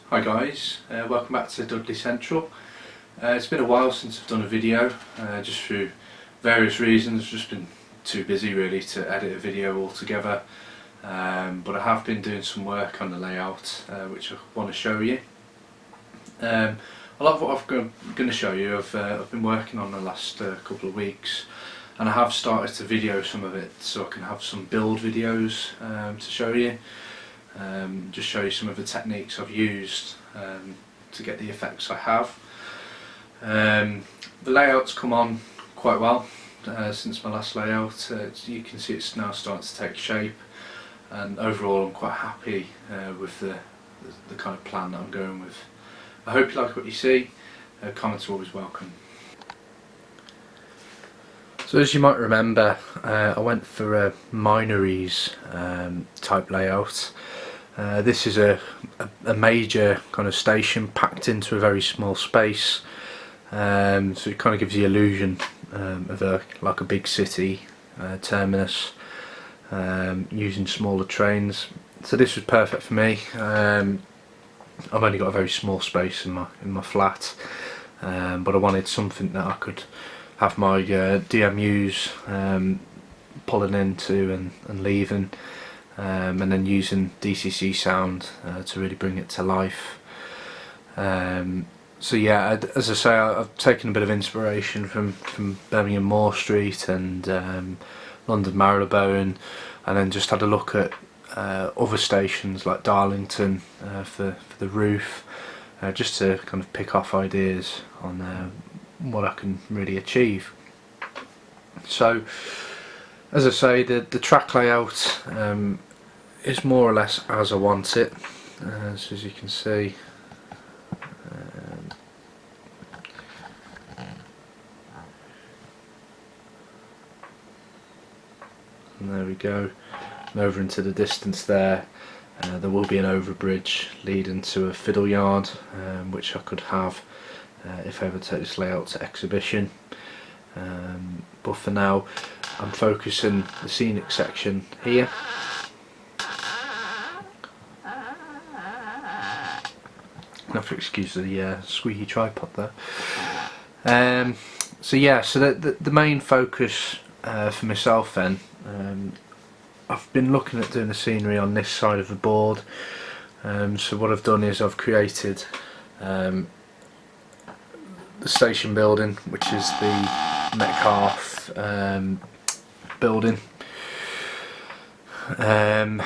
Hi guys, welcome back to Dudley Central. It's been a while since I've done a video, just through various reasons. I've just been too busy really to edit a video altogether, but I have been doing some work on the layout which I want to show you. A lot of what I'm going to show you I've been working on the last couple of weeks, and I have started to video some of it so I can have some build videos to show you. Just show you some of the techniques I've used to get the effects I have. The layout's come on quite well since my last layout. You can see it's now starting to take shape, and overall I'm quite happy with the kind of plan that I'm going with. I hope you like what you see. Comments are always welcome. So as you might remember, I went for a minories type layout. This is a major kind of station packed into a very small space, so it kind of gives the illusion of like a big city terminus, using smaller trains. So this was perfect for me. I've only got a very small space in my flat, but I wanted something that I could have my DMUs pulling into and leaving, and then using DCC sound to really bring it to life. So yeah, as I say, I've taken a bit of inspiration from Birmingham Moor Street and London Marylebone, and then just had a look at other stations like Darlington for the roof, just to kind of pick off ideas on what I can really achieve. So as I say, the track layout is more or less as I want it. So as you can see, and there we go, and over into the distance there, there will be an overbridge leading to a fiddle yard, which I could have if I ever take this layout to exhibition. But for now I'm focusing the scenic section here. I have to excuse the squeaky tripod there. So yeah, so the main focus for myself then, I've been looking at doing the scenery on this side of the board. So what I've done is I've created the station building, which is the Metcalfe building. I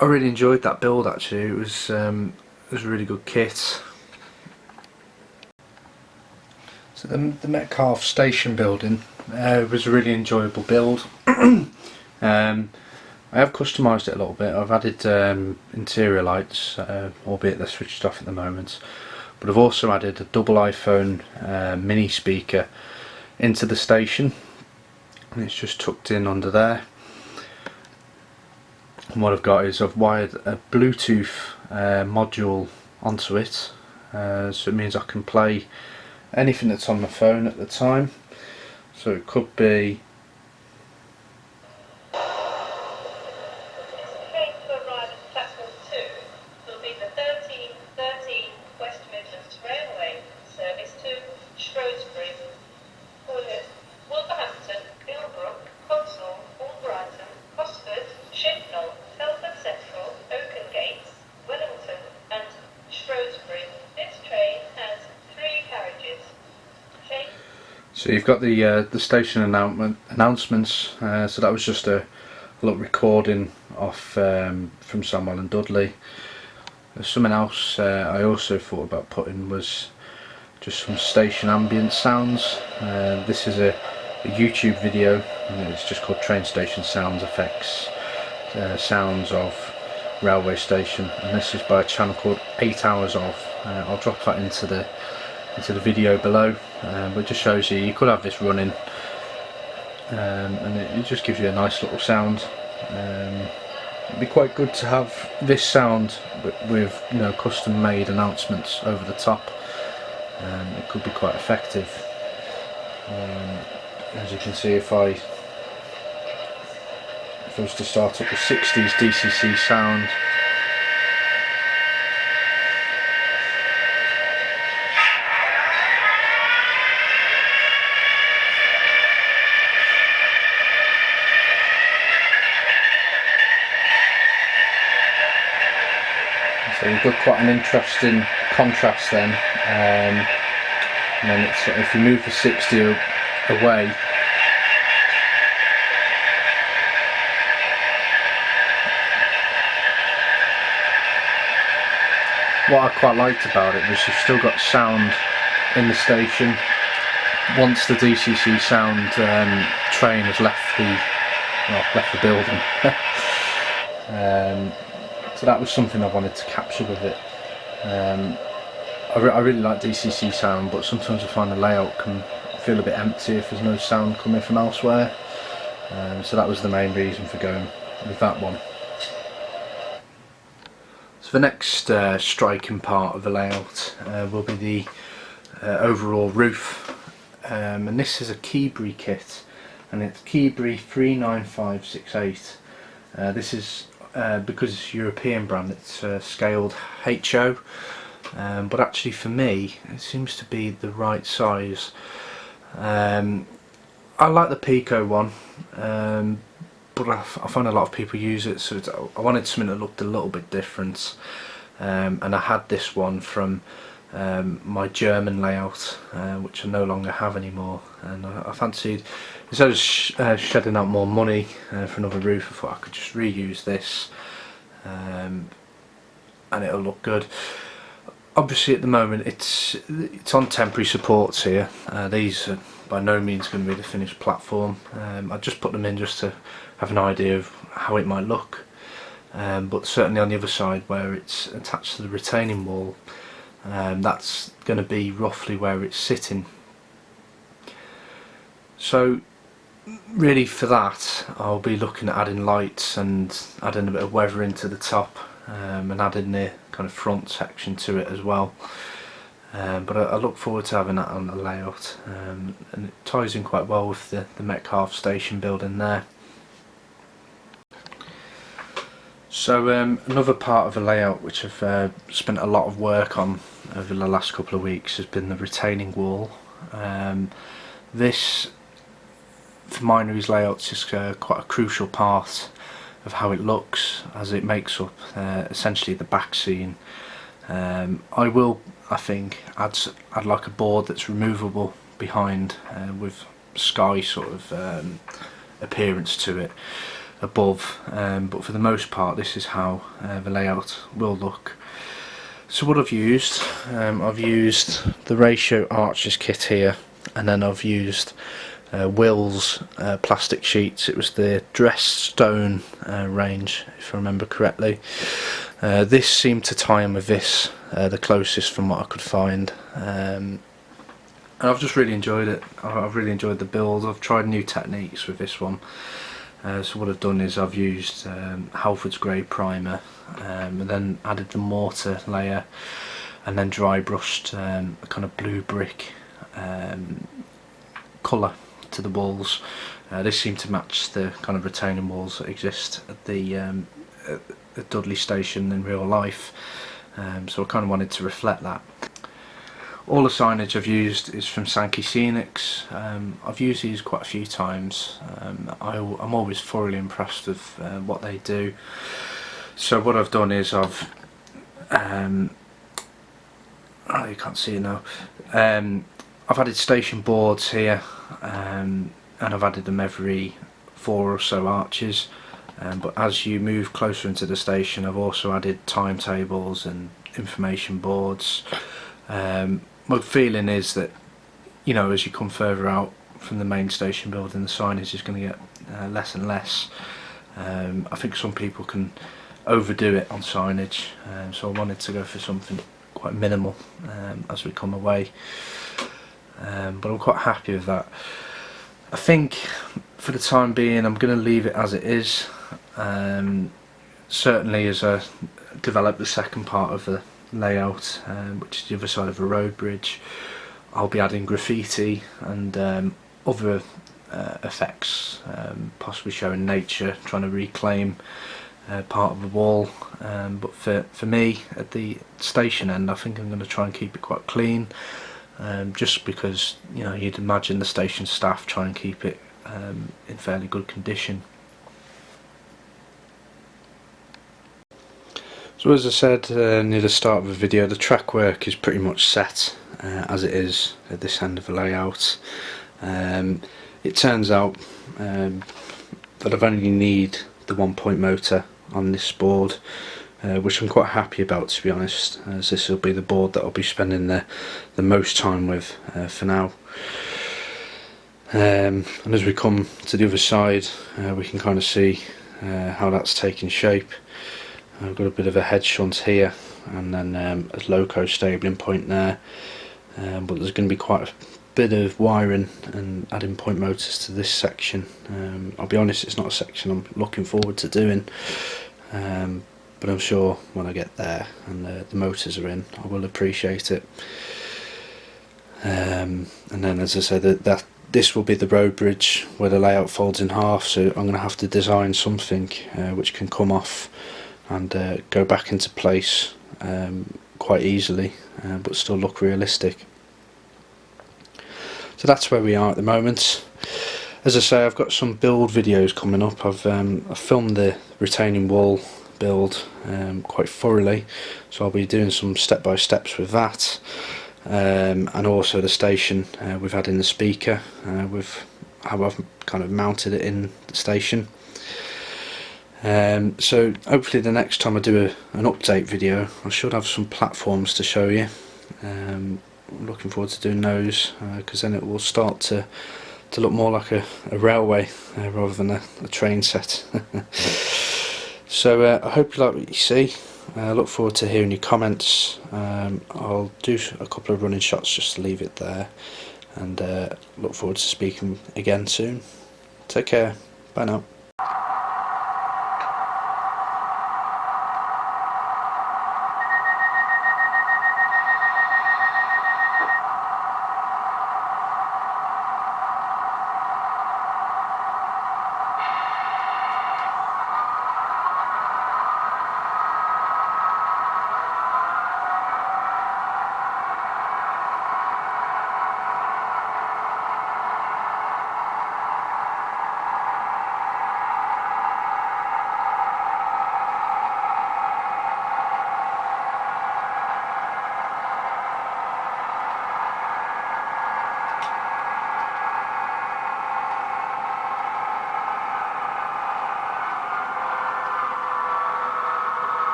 really enjoyed that build actually. It was a really good kit. So the Metcalfe station building was a really enjoyable build. I have customised it a little bit. I've added interior lights, albeit they're switched off at the moment, but I've also added a double iPhone mini speaker into the station, and it's just tucked in under there. And what I've got is I've wired a Bluetooth module onto it, so it means I can play anything that's on my phone at the time. So it could be so you've got the station announcements. So that was just a little recording off from Samwell and Dudley. Something else I also thought about putting was just some station ambient sounds. This is a YouTube video, and it's just called Train Station Sounds Effects, Sounds of Railway Station, and this is by a channel called 8 Hours Of. I'll drop that into the video below, but it just shows you could have this running, and it just gives you a nice little sound. It'd be quite good to have this sound with custom made announcements over the top. It could be quite effective. As you can see, if I was to start up the 60s DCC sound, So we've got quite an interesting contrast then. And then it's, if you move the 60 away, what I quite liked about it was you've still got sound in the station. Once the DCC sound train has left the building. So that was something I wanted to capture with it. I really like DCC sound, but sometimes I find the layout can feel a bit empty if there's no sound coming from elsewhere. So that was the main reason for going with that one. So the next striking part of the layout will be the overall roof. And this is a Keebury kit, and it's Keebury 39568. This is because it's a European brand, it's scaled HO, but actually for me it seems to be the right size. I like the Pico one, but I find a lot of people use it, so I wanted something that looked a little bit different, and I had this one from my German layout, which I no longer have anymore, and I fancied, instead of shedding out more money for another roof, I thought I could just reuse this, and it'll look good. Obviously at the moment it's on temporary supports here. These are by no means going to be the finished platform. I just put them in just to have an idea of how it might look, but certainly on the other side where it's attached to the retaining wall, that's going to be roughly where it's sitting. So really for that I'll be looking at adding lights and adding a bit of weathering to the top, and adding the kind of front section to it as well. But I look forward to having that on the layout, and it ties in quite well with the Metcalfe station building there. So another part of the layout which I've spent a lot of work on over the last couple of weeks has been the retaining wall. This, for Minories layouts, is quite a crucial part of how it looks, as it makes up essentially the back scene. I will, I think, add like a board that's removable behind, with sky sort of appearance to it above, but for the most part this is how the layout will look. So what I've used the Ratio Arches kit here, and then I've used Will's plastic sheets. It was the Dress Stone range, if I remember correctly. This seemed to tie in with this the closest from what I could find, and I've just really enjoyed it. I've really enjoyed the build. I've tried new techniques with this one. So what I've done is I've used Halford's Grey primer, and then added the mortar layer, and then dry brushed a kind of blue brick colour to the walls. This seemed to match the kind of retaining walls that exist at the Dudley station in real life, so I kind of wanted to reflect that. All the signage I've used is from Sankey Scenics. I've used these quite a few times. I'm always thoroughly impressed with what they do. So what I've done is I've oh, you can't see it now. I've added station boards here, and I've added them every 4 or so arches. But as you move closer into the station, I've also added timetables and information boards. My feeling is that, you know, as you come further out from the main station building, the signage is going to get less and less. I think some people can overdo it on signage, so I wanted to go for something quite minimal as we come away, but I'm quite happy with that. I think for the time being I'm going to leave it as it is. Certainly as I develop the second part of the layout, which is the other side of a road bridge, I'll be adding graffiti and other effects, possibly showing nature, trying to reclaim part of the wall, but for me at the station end I think I'm going to try and keep it quite clean, just because, you know, you'd imagine the station staff try and keep it in fairly good condition. So as I said near the start of the video, the track work is pretty much set as it is at this end of the layout. It turns out that I've only need the 1-point motor on this board, which I'm quite happy about, to be honest, as this will be the board that I'll be spending the most time with for now. And as we come to the other side, we can kind of see how that's taking shape. I've got a bit of a head shunt here, and then a loco stabling point there, but there's going to be quite a bit of wiring and adding point motors to this section. I'll be honest, it's not a section I'm looking forward to doing, but I'm sure when I get there and the motors are in, I will appreciate it. And then, as I said, that this will be the road bridge where the layout folds in half, so I'm going to have to design something which can come off and go back into place quite easily, but still look realistic. So that's where we are at the moment. As I say, I've got some build videos coming up. I've filmed the retaining wall build quite thoroughly, so I'll be doing some step-by-steps with that, and also the station we've had in the speaker, with how I've kind of mounted it in the station. So hopefully the next time I do an update video, I should have some platforms to show you. I'm looking forward to doing those, because then it will start to look more like a railway rather than a train set. So I hope you like what you see. I look forward to hearing your comments. I'll do a couple of running shots just to leave it there, and look forward to speaking again soon. Take care. Bye now.